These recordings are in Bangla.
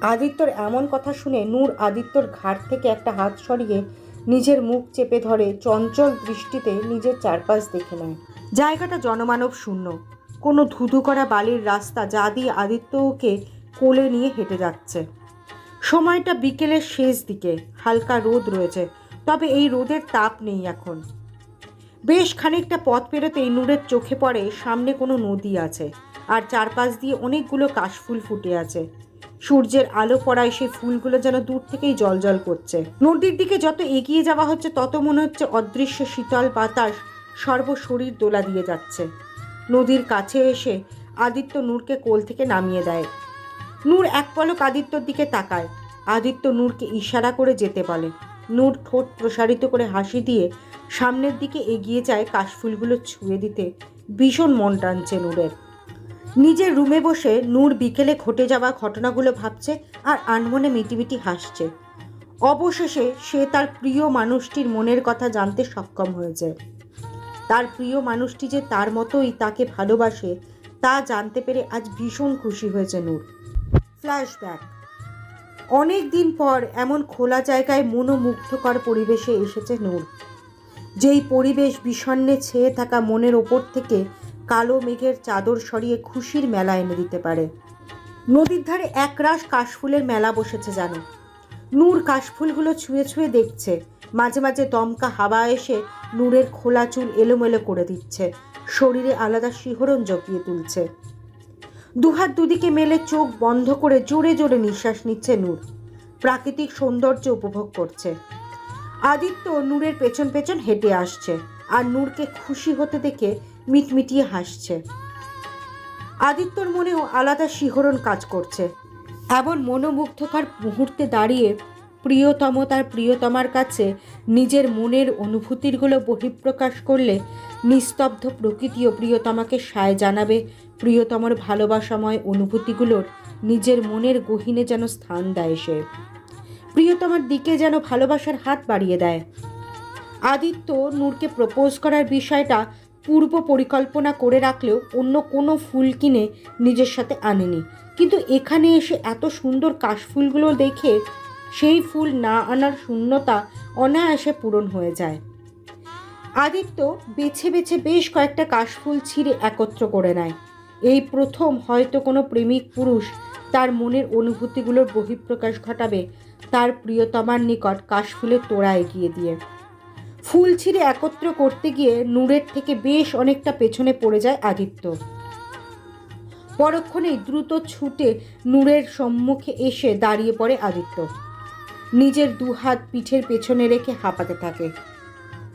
আদিত্যর এমন কথা শুনে নূর আদিত্যর ঘাড় থেকে একটা হাত সরিয়ে নিজের মুখ চেপে ধরে চঞ্চল দৃষ্টিতে নিজের চারপাশ দেখে নেয়। জায়গাটা জনমানব শূন্য, কোনো ধুধু করা বালির রাস্তা যা দিয়ে আদিত্যকে কোলে নিয়ে হেঁটে যাচ্ছে। সময়টা বিকেলের শেষ দিকে, হালকা রোদ রয়েছে, তবে এই রোদের তাপ নেই এখন। বেশ খানিকটা পথ পেরোতেই নূরের চোখে পড়ে সামনে কোনো নদী আছে, আর চারপাশ দিয়ে অনেকগুলো কাশফুল ফুটে আছে। সূর্যের আলো পড়ায় সেই ফুলগুলো যেন দূর থেকেই জ্বলজ্বল করছে। নদীর দিকে যত এগিয়ে যাওয়া হচ্ছে তত মনে হচ্ছে অদৃশ্য শীতল বাতাস সর্বশরীর দোলা দিয়ে যাচ্ছে। নদীর কাছে এসে আদিত্য নূরকে কোল থেকে নামিয়ে দেয়। নূর এক পলক আদিত্যর দিকে তাকায়। আদিত্য নূরকে ইশারা করে যেতে বলে। নূর ঠোঁট প্রসারিত করে হাসি দিয়ে সামনের দিকে এগিয়ে যায়। কাশফুলগুলো ছুঁয়ে দিতে ভীষণ মন টানছে নূরের। নিজের রুমে বসে নূর বিকেলে ঘটে যাওয়া ঘটনাগুলো ভাবছে আর আনমনে মিটিমিটি হাসছে। অবশেষে সে তার প্রিয় মানুষটির মনের কথা জানতে সক্ষম হয়েছে। তার প্রিয় মানুষটি যে তার মতোই তাকে ভালোবাসে তা জানতে পেরে আজ ভীষণ খুশি হয়েছে নূর। ফ্ল্যাশব্যাক। অনেক দিন পর এমন খোলা জায়গায় মনোমুগ্ধকর পরিবেশে এসেছে নূর, যেই পরিবেশ বিষণ্ণে ছেয়ে থাকা মনের ওপর থেকে কালো মেঘের চাদর সরিয়ে খুশির মেলা এনে দিতে পারে। নদীর ধারে একরাশ কাশফুলের মেলা বসেছে যেন। নূর কাশফুলগুলো ছুঁয়ে ছুঁয়ে দেখছে। মাঝে মাঝে দমকা হাওয়া এসে নূরের খোলা চুল এলোমেলো করে দিচ্ছে, শরীরে আলাদা শিহরণ জগিয়ে তুলছে। দুহাত দুদিকে মেলে চোখ বন্ধ করে জোরে জোরে নিঃশ্বাস নিচ্ছে নূর। প্রাকৃতিক সৌন্দর্য উপভোগ করছে। আদিত্য নূরের পেছন পেছন হেঁটে আসছে আর নূরকে খুশি হতে দেখে মিটমিটিয়ে হাসছে। আদিত্যর মনেও আলাদা শিহরণ কাজ করছে। এমন মনোমুগ্ধকর মুহূর্তে দাঁড়িয়ে প্রিয়তম তার প্রিয়তমার কাছে নিজের মনের অনুভূতিগুলো বহিঃপ্রকাশ করলে নিস্তব্ধ প্রকৃতিও প্রিয়তমাকে সায় জানাবে। প্রিয়তমার ভালোবাসাময় অনুভূতিগুলোর নিজের মনের গহীনে যেন স্থান দেয় সে। প্রিয়তমার দিকে যেন ভালোবাসার হাত বাড়িয়ে দেয়। আদিত্য নূরকে প্রপোজ করার বিষয়টা পূর্ব পরিকল্পনা করে রাখলেও অন্য কোনো ফুল কিনে নিজের সাথে আনেনি, কিন্তু এখানে এসে এত সুন্দর কাশফুলগুলো দেখে সেই ফুল না আনার শূন্যতা অনায়াসে পূরণ হয়ে যায়। আদিত্য বেছে বেছে বেশ কয়েকটা কাশফুল ছিঁড়ে একত্র করে নেয়। এই প্রথম হয়তো কোনো প্রেমিক পুরুষ তার মনের অনুভূতিগুলোর বহিঃপ্রকাশ ঘটাবে তার প্রিয়তমার নিকট কাশফুলের তোড়া এগিয়ে দিয়ে। ফুল ছিঁড়ে একত্র করতে গিয়ে নূরের থেকে বেশ অনেকটা পেছনে পড়ে যায় আদিত্য। পরক্ষণেই দ্রুত ছুটে নূরের সম্মুখে এসে দাঁড়িয়ে পড়ে আদিত্য। নিজের দুহাত পিঠের পেছনে রেখে হাঁপাতে থাকে।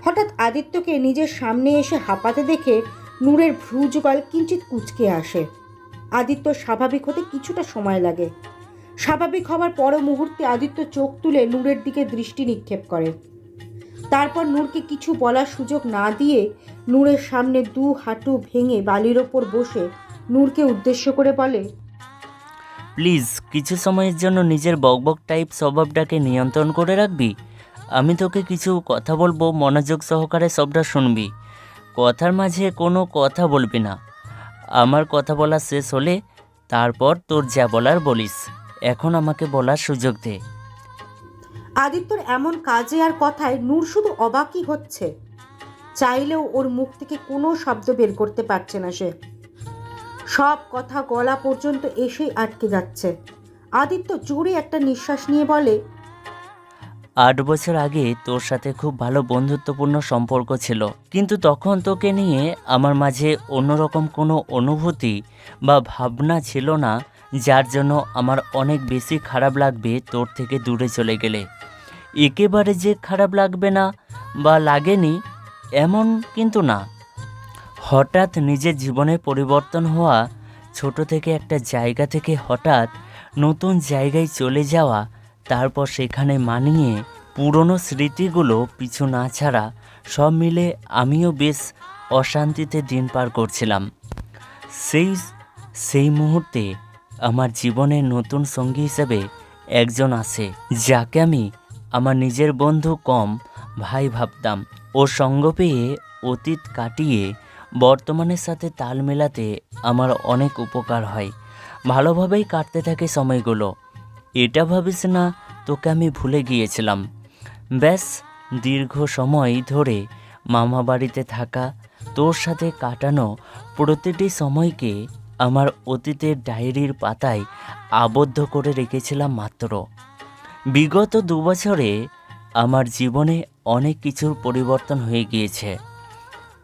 হঠাৎ আদিত্যকে নিজের সামনে এসে হাঁপাতে দেখে নূরের ভ্রুযুগল কিঞ্চিত কুঁচকে আসে। আদিত্য স্বাভাবিক হতে কিছুটা সময় লাগে। স্বাভাবিক হবার পর মুহূর্তে আদিত্য চোখ তুলে নূরের দিকে দৃষ্টি নিক্ষেপ করে। তারপর নূরকে কিছু বলার সুযোগ না দিয়ে নূরের সামনে দু হাঁটু ভেঙে বালির ওপর বসে নূরকে উদ্দেশ্য করে বলে, প্লিজ কিছু সময়ের জন্য নিজের বকবক টাইপ স্বভাবটাকে নিয়ন্ত্রণ করে রাখবি। আমি তোকে কিছু কথা বলবো, মনোযোগ সহকারে সবটা শুনবি। কথার মাঝে কোনো কথা বলবি না। আমার কথা বলা শেষ হলে তারপর তোর যা বলার বলিস। এখন আমাকে বলার সুযোগ দে। আদিত্যর এমন কাজে আর কথায় নূর শুধু অবাকই হচ্ছে। চাইলেও ওর মুখ থেকে কোনো শব্দ বের করতে পারছে না সে। সব কথা গলা পর্যন্ত এসেই আটকে যাচ্ছে। আদিত্য জোরে একটা নিঃশ্বাস নিয়ে বলে, 8 বছর আগে তোর সাথে খুব ভালো বন্ধুত্বপূর্ণ সম্পর্ক ছিল, কিন্তু তখন তোকে নিয়ে আমার মাঝে অন্যরকম কোনো অনুভূতি বা ভাবনা ছিল না, যার জন্য আমার অনেক বেশি খারাপ লাগবে তোর থেকে দূরে চলে গেলে। একেবারে যে খারাপ লাগবে না বা লাগেনি এমন কিন্তু না। হঠাৎ নিজের জীবনে পরিবর্তন হওয়া, ছোট থেকে একটা জায়গা থেকে হঠাৎ নতুন জায়গায় চলে যাওয়া, তারপর সেখানে মানিয়ে পুরনো স্মৃতিগুলো পিছু না ছাড়া, সব মিলে আমিও বেশ অশান্তিতে দিন পার করছিলাম। সেই মুহূর্তে আমার জীবনের নতুন সঙ্গী হিসেবে একজন আসে, যাকে আমি আমার নিজের বন্ধু কম ভাই ভাবতাম। ওর সঙ্গ পেয়ে অতীত কাটিয়ে বর্তমানের সাথে তাল মেলাতে আমার অনেক উপকার হয়। ভালোভাবেই কাটতে থাকে সময়গুলো। এটা ভাবিস না তোকে আমি ভুলে গিয়েছিলাম। ব্যাস, দীর্ঘ সময় ধরে মামা বাড়িতে থাকা, তোর সাথে কাটানো প্রতিটি সময়কে আমার অতীতের ডায়েরির পাতায় আবদ্ধ করে রেখেছিলাম মাত্র। বিগত 2 বছরে আমার জীবনে অনেক কিছুর পরিবর্তন হয়ে গিয়েছে।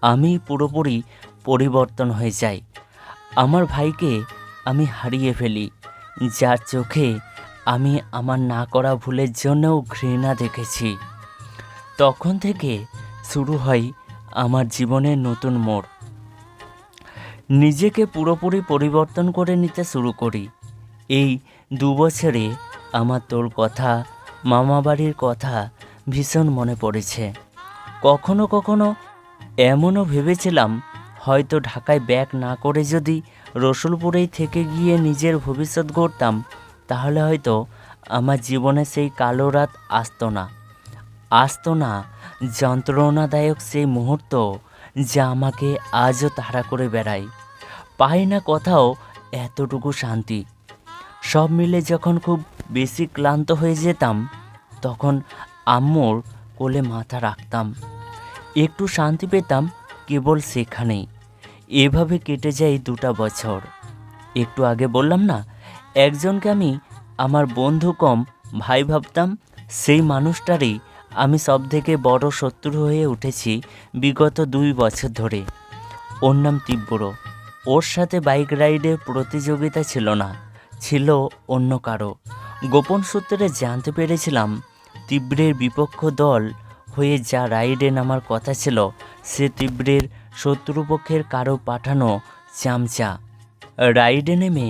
আমি পুরোপুরি পরিবর্তন হয়ে যাই। আমার ভাইকে আমি হারিয়ে ফেলি, যার চোখে আমি আমার না করা ভুলের জন্যও ঘৃণা দেখেছি। তখন থেকে শুরু হয় আমার জীবনের নতুন মোড়। নিজেকে পুরোপুরি পরিবর্তন করে নিতে শুরু করি। এই 2 বছরে আমার তোর কথা, মামাবাড়ির কথা ভীষণ মনে পড়েছে। কখনো কখনো এমনও ভেবেছিলাম, হয়তো ঢাকায় ব্যাক না করে যদি রসুলপুরেই থেকে গিয়ে নিজের ভবিষ্যৎ গড়তাম, তাহলে হয়তো আমার জীবনে সেই কালো রাত আসতো না যন্ত্রণাদায়ক সেই মুহূর্ত যা আমাকে আজও তাড়া করে বেড়ায়। পাই না কোথাও এতটুকু শান্তি। সব মিলে যখন খুব বেশি ক্লান্ত হয়ে যেতাম, তখন আম্মুর কোলে মাথা রাখতাম, একটু শান্তি পেতাম কেবল সেখানেই। এভাবে কেটে যায় 2টা বছর। একটু আগে বললাম না, একজনকে আমি আমার বন্ধু কম ভাই ভাবতাম, সেই মানুষটারই আমি সবথেকে বড় শত্রু হয়ে উঠেছি বিগত 2 বছর ধরে। ওর নাম তীব্র। ওর সাথে বাইক রাইডের প্রতিযোগিতা ছিল না, ছিল অন্য কারো। গোপন সূত্রে জানতে পেরেছিলাম, তীব্রের বিপক্ষ দল হয়ে যা রাইডে নামার কথা ছিল, সে তীব্রের শত্রুপক্ষের কারো পাঠানো চামচা। রাইডে নেমে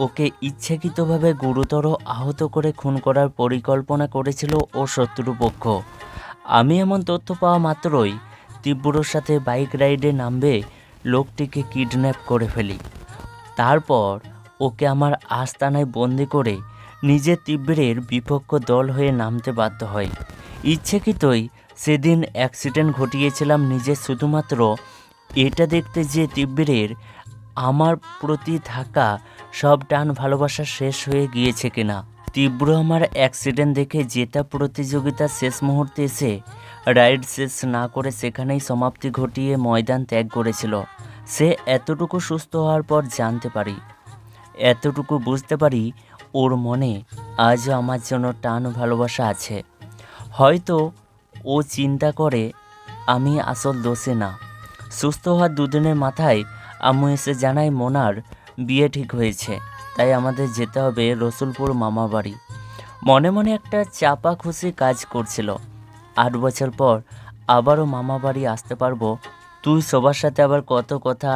ওকে ইচ্ছাকৃতভাবে গুরুতর আহত করে খুন করার পরিকল্পনা করেছিল ও শত্রুপক্ষ। আমি এমন তথ্য পাওয়া মাত্রই তীব্রর সাথে বাইক রাইডে নামবে লোকটিকে কিডন্যাপ করে ফেলি। তারপর ওকে আমার আস্তানায় বন্দি করে নিজে তীব্রের বিপক্ষ দল হয়ে নামতে বাধ্য হয়। ইচ্ছাকৃতই সেদিন অ্যাক্সিডেন্ট ঘটিয়েছিলাম নিজে, শুধুমাত্র এটা দেখতে যে তীব্রের আমার প্রতি থাকা সব টান ভালোবাসা শেষ হয়ে গিয়েছে কিনা। তীব্র আমার অ্যাক্সিডেন্ট দেখে জেতা প্রতিযোগিতার শেষ মুহূর্তে এসে রাইড শেষ না করে সেখানেই সমাপ্তি ঘটিয়ে ময়দান ত্যাগ করেছিল। সে এতটুকু সুস্থ হওয়ার পর জানতে পারি, এতটুকু বুঝতে পারি, ওর মনে আজও আমার জন্য টান ভালোবাসা আছে। হয়তো ও চিন্তা করে আমি আসল দোষী না। সুস্থ হওয়ার 2 দিনের মাথায় আম্মু এসে জানায় মোনার বিয়ে ঠিক হয়েছে, তাই আমাদের যেতে হবে রসুলপুর মামা বাড়ি। মনে মনে একটা চাপা খুশি কাজ করছিল। 8 বছর পর আবারও মামা বাড়ি আসতে পারবো, তুই সবার সাথে আবার কত কথা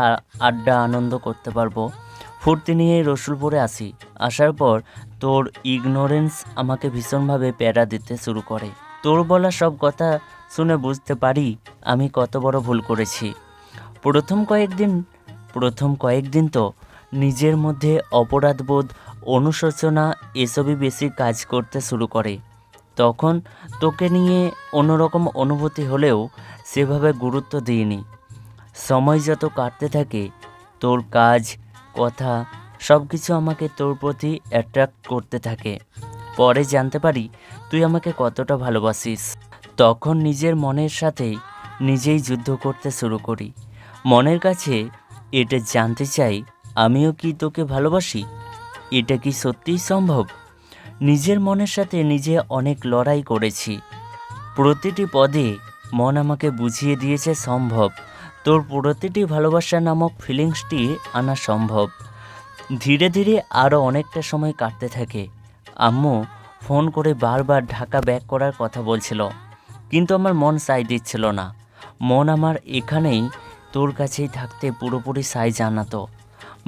আড্ডা আনন্দ করতে পারবো। ফুর্তি নিয়ে রসুলপুরে আসি। আসার পর তোর ইগনোরেন্স আমাকে ভীষণভাবে প্যারা দিতে শুরু করে। তোর বলা সব কথা শুনে বুঝতে পারি আমি কত বড় ভুল করেছি। প্রথম কয়েকদিন তো নিজের মধ্যে অপরাধবোধ, অনুশোচনা এসবই বেশি কাজ করতে শুরু করে। তখন তোকে নিয়ে অন্যরকম অনুভূতি হলেও সেভাবে গুরুত্ব দিইনি। সময় যত কাটতে থাকে, তোর কাজ, কথা সব কিছু আমাকে তোর প্রতি অ্যাট্রাক্ট করতে থাকে। পরে জানতে পারি তুই আমাকে কতটা ভালোবাসিস। তখন নিজের মনের সাথেই নিজেই যুদ্ধ করতে শুরু করি। মনের কাছে এটা জানতে চাই, আমিও কি তোকে ভালোবাসি? এটা কি সত্যিই সম্ভব? নিজের মনের সাথে নিজে অনেক লড়াই করেছি। প্রতিটি পদে মন আমাকে বুঝিয়ে দিয়েছে সম্ভব। তোর প্রতিটি ভালোবাসা নামক ফিলিংসটি আনা সম্ভব। ধীরে ধীরে আরও অনেকটা সময় কাটতে থাকে। আম্মু ফোন করে বারবার ঢাকা ব্যাক করার কথা বলছিল, কিন্তু আমার মন সাই দিচ্ছিল না। মন আমার এখানেই তোর কাছেই থাকতে পুরোপুরি সাই জানাতো।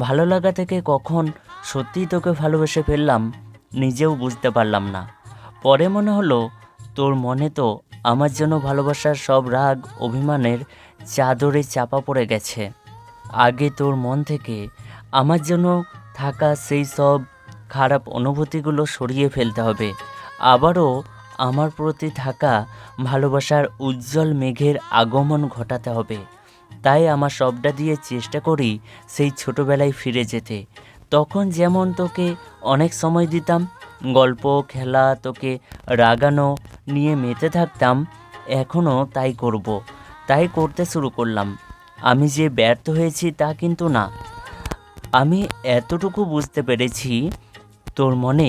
ভালো লাগা থেকে কখন সত্যিই তোকে ভালোবেসে ফেললাম নিজেও বুঝতে পারলাম না। পরে মনে হলো তোর মনে তো আমার জন্য ভালোবাসার সব রাগ অভিমানের চাদরে চাপা পড়ে গেছে। আগে তোর মন থেকে আমার জন্য থাকা সেই সব খারাপ অনুভূতিগুলো সরিয়ে ফেলতে হবে। আবারও আমার প্রতি থাকা ভালোবাসার উজ্জ্বল মেঘের আগমন ঘটাতে হবে। তাই আমার সবটা দিয়ে চেষ্টা করি সেই ছোটোবেলায় ফিরে যেতে। তখন যেমন তোকে অনেক সময় দিতাম, গল্প, খেলা, তোকে রাগানো নিয়ে মেতে থাকতাম, এখনও তাই করব। তাই করতে শুরু করলাম। আমি যে ব্যর্থ হয়েছি তা কিন্তু না। আমি এতটুকু বুঝতে পেরেছি, তোর মনে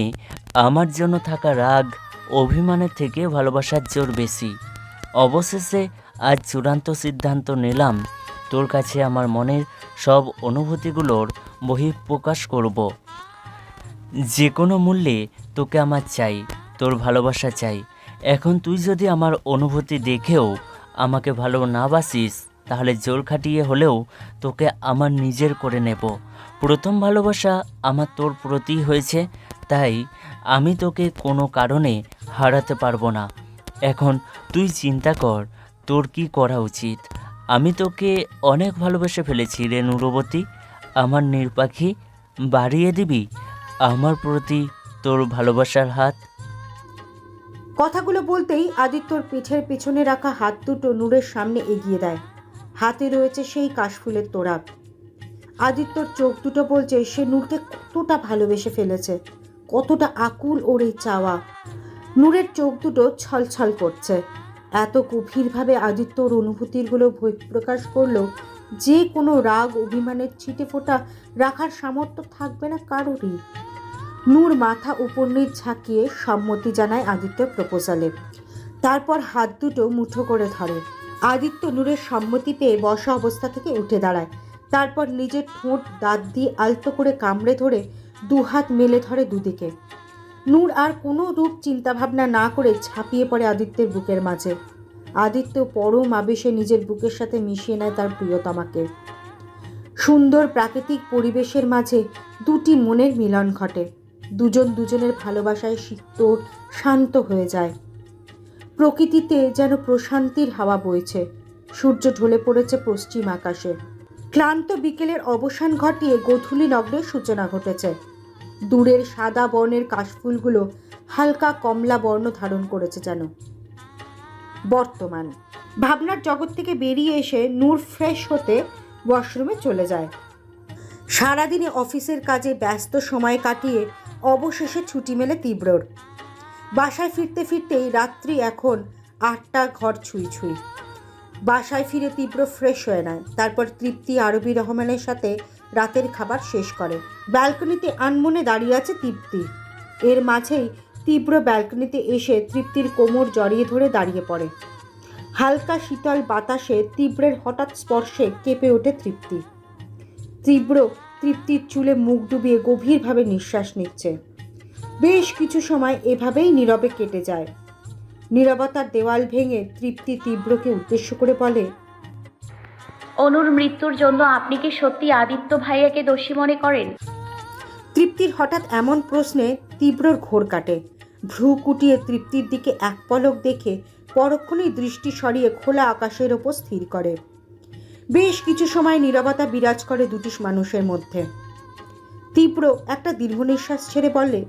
আমার জন্য থাকা রাগ, অভিমানের থেকে ভালোবাসার জোর বেশি। অবশেষে আজ চূড়ান্ত সিদ্ধান্ত নিলাম, তোর কাছে আমার মনের সব অনুভূতিগুলোর বহিঃপ্রকাশ করব। যে কোনো মূল্যে তোকে আমার চাই, তোর ভালোবাসা চাই। এখন তুই যদি আমার অনুভূতি দেখেও আমাকে ভালো না বাসিস, তাহলে জোর খাটিয়ে হলেও তোকে আমার নিজের করে নেব। প্রথম ভালোবাসা আমার তোর প্রতি হয়েছে, তাই আমি তোকে কোনো কারণে হারাতে পারবো না। এখন তুই চিন্তা কর তোর কি করা উচিত। আমি তোকে অনেক ভালোবেসে ফেলেছি রে নুরবতী, আমার নির্পাখি। বাড়িয়ে দিবি আমার প্রতি তোর ভালোবাসার হাত। কথাগুলো বলতেই আদিত্যর পিঠের পিছনে রাখা হাত দুটো নূরের সামনে এগিয়ে দেয়। হাতে রয়েছে সেই কাশফুলের তোড়া। আদিত্যর চোখ দুটো বলছে সে নূরকে কতটা ভালোবেসে ফেলেছে, কতটা আকুল ওর এই চাওয়া। নূরের চোখ দুটো ছলছল করছে। এত গভীরভাবে আদিত্য ওর অনুভূতিগুলো প্রকাশ করলো, যে কোনো রাগ, অভিমানের ছিটে ফোঁটা রাখার সামর্থ্য থাকবে না কারোরই। নূর মাথা উপর নিচ ঝাঁকিয়ে সম্মতি জানায় আদিত্যর প্রপোজালে। তারপর হাত দুটো মুঠো করে ধরে। আদিত্য নূরের সম্মতি পেয়ে বসা অবস্থা থেকে উঠে দাঁড়ায়। তারপর নিজের ঠোঁট দাঁত দিয়ে আলতো করে কামড়ে ধরে দুহাত মেলে ধরে দুদিকে। নূর আর কোনো রূপ চিন্তাভাবনা না করে ঝাঁপিয়ে পড়ে আদিত্যের বুকের মাঝে। আদিত্য পরম আবেশে নিজের বুকের সাথে মিশিয়ে নেয় তার প্রিয়তমাকে। সুন্দর প্রাকৃতিক পরিবেশের মাঝে দুটি মনের মিলন ঘটে। দুজন দুজনের ভালোবাসায় সিক্ত শান্ত হয়ে যায়। প্রকৃতিতে যেন প্রশান্তির হাওয়া বইছে। সূর্য ঢলে পড়েছে পশ্চিম আকাশে। ক্লান্ত বিকেলের অবসান ঘটিয়ে গোধূলি লগ্নের সূচনা ঘটেছে। দূরের সাদা বর্ণের কাশফুলগুলো হালকা কমলা বর্ণ ধারণ করেছে যেন। বর্তমান ভাবনার জগৎ থেকে বেরিয়ে এসে নূর ফ্রেশ হতে ওয়াশরুমে চলে যায়। সারাদিনে অফিসের কাজে ব্যস্ত সময় কাটিয়ে অবশেষে ছুটি মেলে তীব্রর। বাসায় ফিরতে ফিরতেই রাত্রি এখন 8টা, ঘর ছুঁই ছুঁই। বাসায় ফিরে তীব্র ফ্রেশ হয়ে নেয়। তারপর তৃপ্তি আরবি রহমানের সাথে রাতের খাবার শেষ করে। ব্যালকনিতে আনমনে দাঁড়িয়ে আছে তৃপ্তি। এর মাঝেই তীব্র ব্যালকনিতে এসে তৃপ্তির কোমর জড়িয়ে ধরে দাঁড়িয়ে পড়ে। হালকা শীতল বাতাসে তীব্রের হঠাৎ স্পর্শে কেঁপে ওঠে তৃপ্তি। তীব্র তৃপ্তির চুলে মুখ ডুবিয়ে গভীরভাবে নিঃশ্বাস নিচ্ছে। বেশ কিছু সময় এভাবেই নীরবে কেটে যায়। নীরবতার দেওয়াল ভেঙে তৃপ্তি তীব্রকে উদ্দেশ্য করে বলে, অনুর মৃত্যুর জন্য আপনি কি সত্যি আদিত্য ভাইয়াকে দোষী মনে করেন? তৃপ্তির হঠাৎ এমন প্রশ্নে তীব্রর ঘোর কাটে। ভ্রু কুটিয়ে তৃপ্তির দিকে এক পলক দেখে পরক্ষণেই দৃষ্টি সরিয়ে খোলা আকাশের ওপর স্থির করে। বেশ কিছু সময় নীরবতা বিরাজ করে দুটি মানুষের মধ্যে। তীব্র একটা দীর্ঘ নিঃশ্বাস ছেড়ে বলে,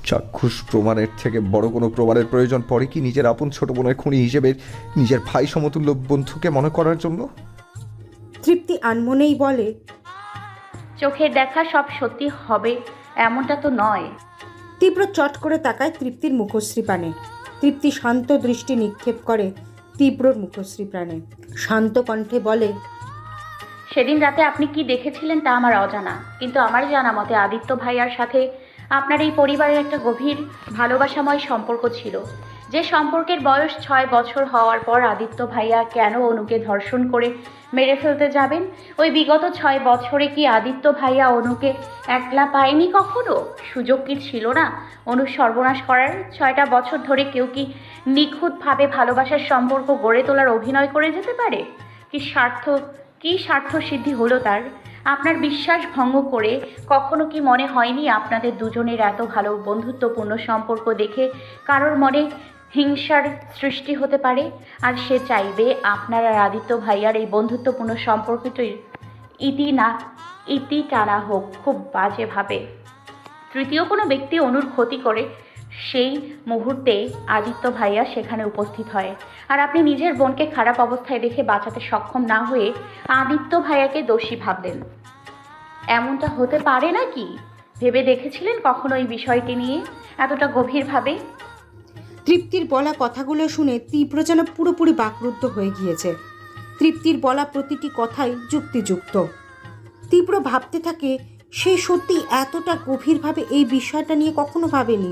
চাক্ষুষ প্রমাণের থেকে বড় কোনো প্রমাণের প্রয়োজন পড়ে কি নিজের আপন ছোট বোনের খুনি হিসেবে নিজের ভাই সমতুল্য বন্ধুকে মনে করার জন্য? তৃপ্তি আনমনেই বলে, চোখের দেখা সব সত্যি হবে এমনটা তো নয়। তীব্র চট করে তাকায় তৃপ্তির মুখশ্রী পানে। তৃপ্তি শান্ত দৃষ্টি নিক্ষেপ করে তীব্রর মুখশ্রী প্রাণে। শান্ত কণ্ঠে বলে, সেদিন রাতে আপনি কি দেখেছিলেন তা আমার অজানা, কিন্তু আমার জানা মতে আদিত্য ভাইয়ার সাথে আপনার এই পরিবারের একটা গভীর ভালোবাসাময় সম্পর্ক ছিল। যে সম্পর্কের বয়স 6 বছর হওয়ার পর আদিত্য ভাইয়া কেন অনুকে ধর্ষণ করে মেরে ফেলতে যাবেন? ওই বিগত 6 বছরে কি আদিত্য ভাইয়া অনুকে একলা পায়নি কখনো? সুযোগ কি ছিল না অনুর সর্বনাশ করার? 6টা বছর ধরে কেউ কি নিখুঁতভাবে ভালোবাসার সম্পর্ক গড়ে তোলার অভিনয় করে যেতে পারে? কি স্বার্থ সিদ্ধি হলো তার? আপনার বিশ্বাস ভঙ্গ করে কখনো কি মনে হয়নি আপনাদের দুজনের এত ভালো বন্ধুত্বপূর্ণ সম্পর্ক দেখে কারোর মনে হিংসার সৃষ্টি হতে পারে? আর সে চাইবে আপনার আর আদিত্য ভাইয়ার এই বন্ধুত্বপূর্ণ সম্পর্কটির ইতি টানা হোক খুব বাজেভাবে। তৃতীয় কোনো ব্যক্তি অনুর ক্ষতি করে সেই মুহূর্তে আদিত্য ভাইয়া সেখানে উপস্থিত হয়। আর আপনি নিজের বোনকে খারাপ অবস্থায় দেখে বাঁচাতে সক্ষম না হয়ে আদিত্য ভাইয়াকে দোষী ভাবলেন। এমনটা হতে পারে নাকি ভেবে দেখেছিলেন কখনো এই বিষয়টি নিয়ে এতটা গভীরভাবে? তৃপ্তির বলা কথাগুলো শুনে তীব্র যেন পুরোপুরি বাকরুদ্ধ হয়ে গিয়েছে। তৃপ্তির বলা প্রতিটি কথাই যুক্তিযুক্ত। তীব্র ভাবতে থাকে সে সত্যি এতটা গভীরভাবে এই বিষয়টা নিয়ে কখনো ভাবেনি।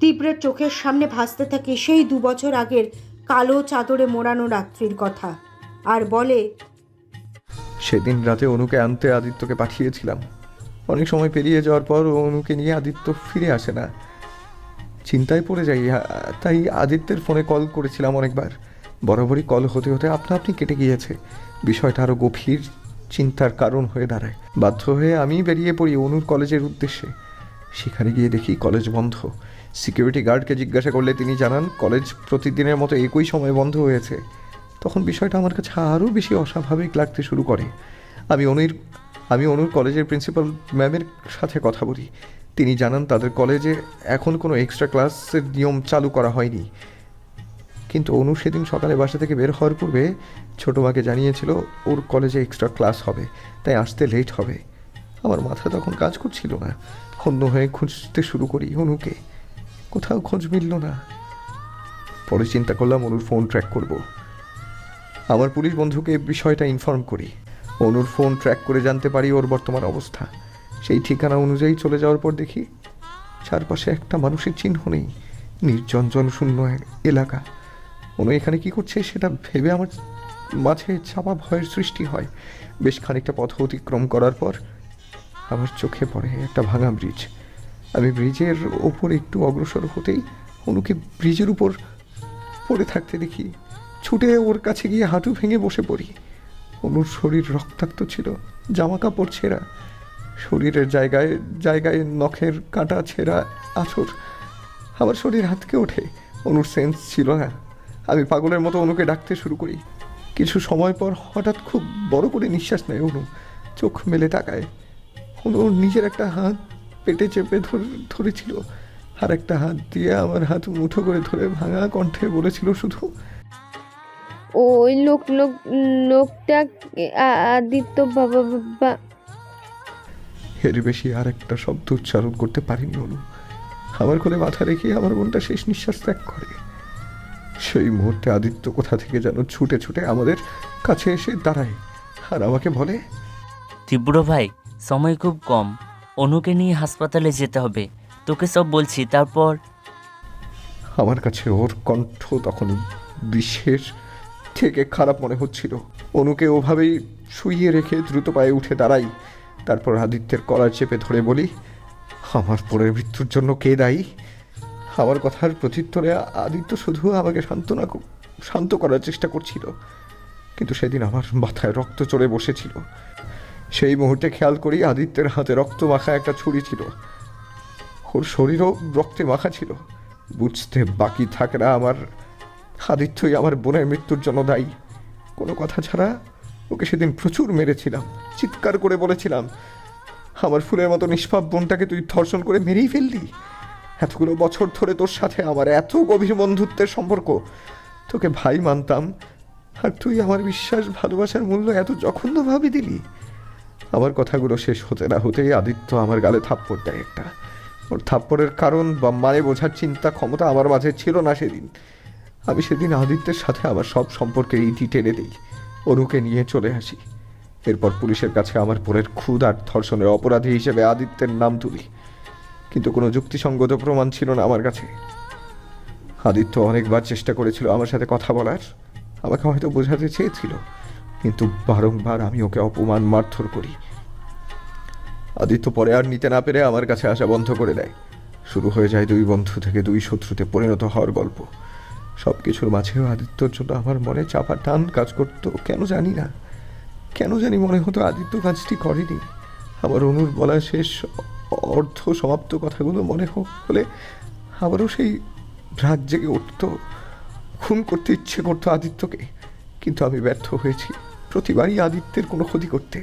তীব্রের চোখের সামনে ভাসতে থাকে সেই 2 বছর আগের কালো চাদরে মোড়ানো রাত্রির কথা, আর বলে, সেদিন রাতে অনুকে আনতে আদিত্যকে পাঠিয়েছিলাম। অনেক সময় পেরিয়ে যাওয়ার পর অনুকে নিয়ে আদিত্য ফিরে আসে না। চিন্তায় পড়ে যাই, তাই আদিত্যের ফোনে কল করেছিলাম অনেকবার। বরাবরই কল হতে হতে আপনা আপনি কেটে গিয়েছে। বিষয়টা আরও গভীর চিন্তার কারণ হয়ে দাঁড়ায়। বাধ্য হয়ে আমি বেরিয়ে পড়ি অনুর কলেজের উদ্দেশ্যে। সেখানে গিয়ে দেখি কলেজ বন্ধ। সিকিউরিটি গার্ডকে জিজ্ঞাসা করলে তিনি জানান কলেজ প্রতিদিনের মতো একই সময় বন্ধ হয়েছে। তখন বিষয়টা আমার কাছে আরও বেশি অস্বাভাবিক লাগতে শুরু করে। আমি অনুর কলেজের প্রিন্সিপাল ম্যামের সাথে কথা বলি। তিনি জানান তাদের কলেজে এখন কোনো এক্সট্রা ক্লাসের নিয়ম চালু করা হয়নি। কিন্তু অনু সেদিন সকালে বাসা থেকে বের হওয়ার পূর্বে ছোটো মাকে জানিয়েছিল ওর কলেজে এক্সট্রা ক্লাস হবে, তাই আসতে লেট হবে। আমার মাথা তখন কাজ করছিল না। হন্য হয়ে খুঁজতে শুরু করি অনুকে। কোথাও খোঁজ মিলল না। পরে চিন্তা করলাম অনুর ফোন ট্র্যাক করব। আমার পুলিশ বন্ধুকে বিষয়টা ইনফর্ম করি। অনুর ফোন ট্র্যাক করে জানতে পারি ওর বর্তমান অবস্থা। সেই ঠিকানা অনুযায়ী চলে যাওয়ার পর দেখি চারপাশে একটা মানুষের চিহ্ন নেই। নির্জন জনশূন্য এলাকা। অনু এখানে কি করছে সেটা ভেবে আমার মাঝে চাপা ভয়ের সৃষ্টি হয়। বেশ খানিকটা পথ অতিক্রম করার পর আমার চোখে পড়ে একটা ভাঙা ব্রিজ। আমি ব্রিজের ওপর একটু অগ্রসর হতেই অনুকে ব্রিজের উপর পড়ে থাকতে দেখি। ছুটে ওর কাছে গিয়ে হাঁটু ভেঙে বসে পড়ি। অনুর শরীর রক্তাক্ত ছিল, জামা কাপড় ছেঁড়া, শরীরের জায়গায় জায়গায় নখের কাঁটা ছেঁড়া আঁচড়। আমার শরীর হাতকে ওঠে। অনুর সেন্স ছিল না। আমি পাগলের মতো অনুকে ডাকতে শুরু করি। কিছু সময় পর হঠাৎ খুব বড় করে নিঃশ্বাস নেয় অনু। চোখ মেলে তাকায়। অনুর নিজের একটা হাত পেটে চেপে ধরেছিল, আর একটা হাত দিয়ে আমার হাত মুঠো করে ধরে ভাঙা কণ্ঠে বলেছিল শুধু, ওই লোকটা আদিত্য বাবা। এর বেশি আর একটা শব্দ উচ্চারণ করতে পারিনি অনু। আমার কোলে মাথা রেখে আমার বোনটা শেষ নিঃশ্বাস ত্যাগ করে। সেই মুহূর্তে আদিত্য কোথা থেকে যেন ছুটে ছুটে আমাদের কাছে এসে দাঁড়ায় আর আমাকে বলে, তীব্র ভাই, সময় খুব কম, অনুকে নিয়ে হাসপাতালে যেতে হবে, তোকে সব বলছি। তারপর আমার কাছে ওর কণ্ঠ তখন বিশেষ থেকে খারাপ মনে হচ্ছিল। অনুকে ওভাবেই শুইয়ে রেখে দ্রুত পায়ে উঠে দাঁড়াই। তারপর আদিত্যের কলার চেপে ধরে বলি, আমার পরের মৃত্যুর জন্য কে দায়ী? আমার কথার প্রত্যুত্তরে আদিত্য শুধু আমাকে শান্ত করার চেষ্টা করছিল। কিন্তু সেদিন আমার মাথায় রক্ত চড়ে বসেছিল। সেই মুহূর্তে খেয়াল করি আদিত্যের হাতে রক্ত মাখা একটা ছুরি ছিল। ওর শরীরও রক্তে মাখা ছিল। বুঝতে বাকি থাকে না আমার আদিত্যই আমার বোনের মৃত্যুর জন্য দায়ী। কোনো কথা ছাড়া ওকে সেদিন প্রচুর মেরেছিলাম। চিৎকার করে বলেছিলাম, আমার ফুলের মতো নিষ্পাপ বোনটাকে তুই ধর্ষণ করে মেরেই ফেললি। এতগুলো বছর ধরে তোর সাথে আমার এত গভীর বন্ধুত্বের সম্পর্ক, তোকে ভাই মানতাম, আর তুই আমার বিশ্বাস ভালোবাসার মূল্য এত জঘন্যভাবে দিলি। আমার কথাগুলো শেষ হতে না হতেই আদিত্য আমার গালে থাপ্পড় দেয় একটা। ওর থাপ্পড়ের কারণ বা মানে বোঝার চিন্তা ক্ষমতা আমার মাঝে ছিল না সেদিন। আমি সেদিন আদিত্যের সাথে আমার সব সম্পর্কে ইতি টেনে দিই। অনুকে নিয়ে চলে আসি। এরপর পুলিশের কাছে আমার বোনের খুদ আর ধর্ষণের অপরাধী হিসেবে আদিত্যের নাম তুলি। কিন্তু কোনো যুক্তিসঙ্গত প্রমাণ ছিল না আমার কাছে। আদিত্য অনেকবার চেষ্টা করেছিল আমার সাথে কথা বলার, আমাকে হয়তো বোঝাতে চেয়েছিল, কিন্তু বারংবার আমি ওকে অপমান মারধর করি। আদিত্য পরে আর নিতে না পেরে আমার কাছে আসা বন্ধ করে দেয়। শুরু হয়ে যায় 2 বন্ধু থেকে 2 শত্রুতে পরিণত হওয়ার গল্প। সব কিছুর মাঝেও আদিত্যর জন্য আমার মনে চাপা টান কাজ করতো। কেন জানি না, কেন জানি মনে হতো আদিত্য কাজটি করেনি। আমার অনুর বলা শেষ অর্ধ সমাপ্ত কথাগুলো মনে হলে আবারও সেই রাগ জেগে উঠত। খুন করতে ইচ্ছে করতো আদিত্যকে, কিন্তু আমি ব্যর্থ হয়েছি প্রতিবারই আদিত্যের কোনো ক্ষতি করতে।